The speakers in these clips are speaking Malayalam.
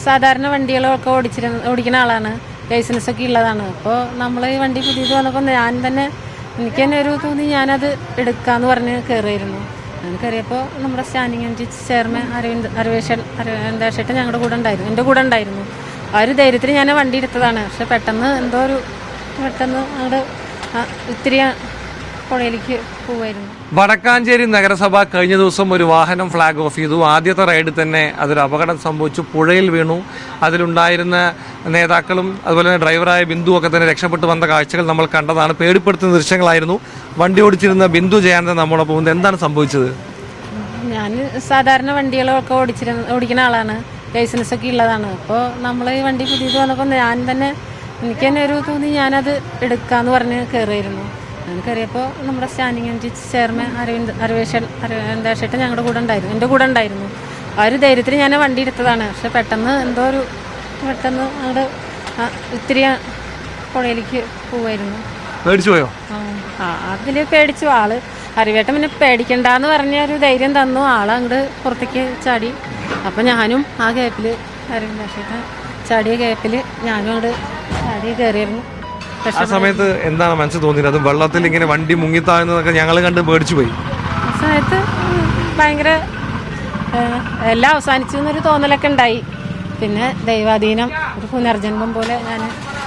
സാധാരണ വണ്ടികളൊക്കെ ഓടിക്കുന്ന ആളാണ്, ലൈസൻസ് ഒക്കെ ഉള്ളതാണ്. അപ്പോൾ നമ്മൾ ഈ വണ്ടി പുതിയത് വന്നപ്പോൾ ഞാൻ തന്നെ എനിക്ക് തന്നെ ഒരു തോന്നി ഞാനത് എടുക്കാമെന്ന് പറഞ്ഞ് കയറിയിരുന്നു. ഞാൻ കയറിയപ്പോൾ നമ്മുടെ സ്റ്റാൻഡിങ് കമ്മിറ്റി ചെയർമാൻ അരവിന്ദാക്ഷേട്ടൻ ഞങ്ങളുടെ കൂടെ ഉണ്ടായിരുന്നു, എൻ്റെ കൂടെ ഉണ്ടായിരുന്നു. ആ ഒരു ധൈര്യത്തിൽ ഞാൻ വണ്ടി എടുത്തതാണ്. പക്ഷെ പെട്ടെന്ന് അങ്ങോട്ട് ഇത്തിരി പുഴയിലേക്ക് പോവായിരുന്നു. വടക്കാഞ്ചേരി നഗരസഭ കഴിഞ്ഞ ദിവസം ഒരു വാഹനം ഫ്ലാഗ് ഓഫ് ചെയ്തു. ആദ്യത്തെ റൈഡിൽ തന്നെ അതൊരു അപകടം സംഭവിച്ചു, പുഴയിൽ വീണു. അതിലുണ്ടായിരുന്ന നേതാക്കളും അതുപോലെ തന്നെ ഡ്രൈവറായ ബിന്ദു ഒക്കെ തന്നെ രക്ഷപ്പെട്ടു വന്ന കാഴ്ചകൾ നമ്മൾ കണ്ടതാണ്. പേടിപ്പെടുത്തുന്ന ദൃശ്യങ്ങളായിരുന്നു. വണ്ടി ഓടിച്ചിരുന്ന ബിന്ദു ജയാനന്ദൻ നമ്മളോടൊപ്പം പോകുന്നത്. എന്താണ് സംഭവിച്ചത്? ഞാൻ സാധാരണ വണ്ടികളൊക്കെ ഓടിക്കുന്ന ആളാണ്, ലൈസൻസ് ഒക്കെ ഉള്ളതാണ്. അപ്പോൾ നമ്മൾ ഈ വണ്ടി പുതിയത് വന്നപ്പോൾ ഞാൻ തന്നെ എനിക്ക് തന്നെ ഒരു തോന്നി ഞാനത് എടുക്കാമെന്ന് പറഞ്ഞ് കയറിയിരുന്നു. ഞാൻ കയറിയപ്പോൾ നമ്മുടെ സ്റ്റാൻഡിങ് കമ്മിറ്റി ചെയർമാൻ അരവിന്ദാക്ഷേട്ടൻ ഞങ്ങളുടെ കൂടെ ഉണ്ടായിരുന്നു, എൻ്റെ കൂടെ ഉണ്ടായിരുന്നു. ആ ഒരു ധൈര്യത്തിൽ ഞാൻ വണ്ടി എടുത്തതാണ്. പക്ഷെ പെട്ടെന്ന് അങ്ങോട്ട് ഇത്തിരി പുഴയിലേക്ക് പോവായിരുന്നു. പേടിച്ചു പോയോ? അതിൽ പേടിച്ചു. അറിവേട്ടൻ പിന്നെ പേടിക്കണ്ടെന്ന് പറഞ്ഞ ഒരു ധൈര്യം തന്നു. അങ്ങോട്ട് പുറത്തേക്ക് ചാടി. അപ്പം ഞാനും ആ ഗ്യാപ്പിൽ അരവിന്ദാക്ഷേട്ടൻ ചാടിയ ഗ്യാപ്പിൽ ഞാനും അങ്ങോട്ട് ചാടി കയറിയിരുന്നു. ആ സമയത്ത് എന്താണ് മനസ്സിൽ തോന്നിയത്? അത് വെള്ളത്തിൽ ഇങ്ങനെ വണ്ടി മുങ്ങിത്താകുന്നതൊക്കെ ഞങ്ങൾ കണ്ട് പേടിച്ചു പോയി. ആ സമയത്ത് ഭയങ്കര എല്ലാം അവസാനിച്ചു എന്നൊരു തോന്നലൊക്കെ ഉണ്ടായി. പിന്നെ ദൈവാധീനം, ഒരു പുനർജന്മം പോലെ ഞാൻ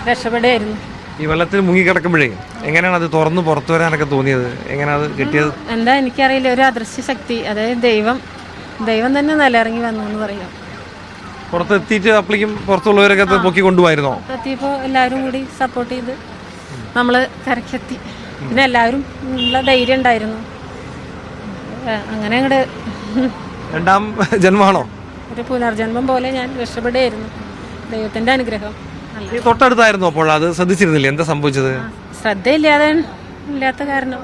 രക്ഷപ്പെടുകയായിരുന്നു. ഈ വെള്ളത്തിൽ മുങ്ങിക്കിടക്കുമ്പോഴേ എങ്ങനെയാണ് അത് തുറന്ന് പുറത്തു വരാനൊക്കെ തോന്നിയത്? എങ്ങനെയാണ് അത് കിട്ടിയത്? എന്താ എനിക്കറിയില്ല, ഒരു അദൃശ്യ ശക്തി, അതായത് ദൈവം തന്നെ നിലയിറങ്ങി വന്നു എന്ന് പറയാം. പുറത്തെത്തിയിട്ട് അപ്പോഴേക്കും പുറത്തുള്ളവരൊക്കെ പൊക്കി കൊണ്ടുപോയിരുന്നോ? എത്തിയപ്പോൾ എല്ലാവരും കൂടി സപ്പോർട്ട് ചെയ്ത് നമ്മൾ കരക്കെത്തി. പിന്നെ എല്ലാവരും ഉള്ള ധൈര്യം ഉണ്ടായിരുന്നു. അങ്ങനെ അങ്ങോട്ട് രണ്ടാം ജന്മമാണോ? ഒരു പുനർജന്മം പോലെ ഞാൻ രക്ഷപ്പെടുകയായിരുന്നു. ദൈവത്തിന്റെ അനുഗ്രഹം. തൊട്ടടുത്തായിരുന്നു അപ്പോൾ? അത് ശ്രദ്ധിച്ചിരുന്നില്ല എന്താ സംഭവിച്ചത്? ഇല്ലാത്ത കാരണം.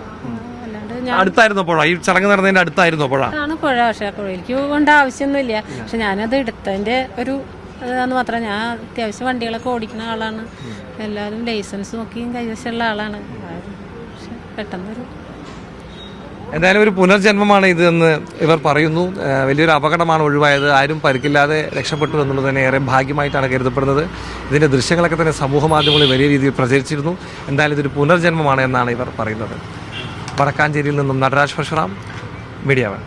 അടുത്തായിരുന്നു അപ്പോഴാ ഈ ചടങ്ങ് നടന്നതിന്റെ അടുത്തായിരുന്നു അപ്പോഴാണ് പുഴ. പക്ഷെ പുഴയിലേക്ക് പോകേണ്ട ആവശ്യമൊന്നുമില്ല. പക്ഷെ ഞാനത് എടുത്തതിന്റെ ഒരു അതെന്ന് മാത്രം. ഞാൻ അത്യാവശ്യം വണ്ടികളൊക്കെ ഓടിക്കുന്ന ആളാണ്, എല്ലാവരും ലൈസൻസ് നോക്കിയും കൈവശമുള്ള ആളാണ്. പക്ഷെ പെട്ടെന്നൊരു എന്തായാലും ഒരു പുനർജന്മമാണ് ഇത് എന്ന് ഇവർ പറയുന്നു. വലിയൊരു അപകടമാണ് ഒഴിവായത്. ആരും പരിക്കില്ലാതെ രക്ഷപ്പെട്ടു എന്നുള്ളത് തന്നെ ഏറെ ഭാഗ്യമായിട്ടാണ് കരുതപ്പെടുന്നത്. ഇതിൻ്റെ ദൃശ്യങ്ങളൊക്കെ തന്നെ സമൂഹ മാധ്യമങ്ങളിൽ വലിയ രീതിയിൽ പ്രചരിച്ചിരുന്നു. എന്തായാലും ഇതൊരു പുനർജന്മമാണ് എന്നാണ് ഇവർ പറയുന്നത്. വടക്കാഞ്ചേരിയിൽ നിന്നും നടരാജ് പരശുറാം, മീഡിയ 1.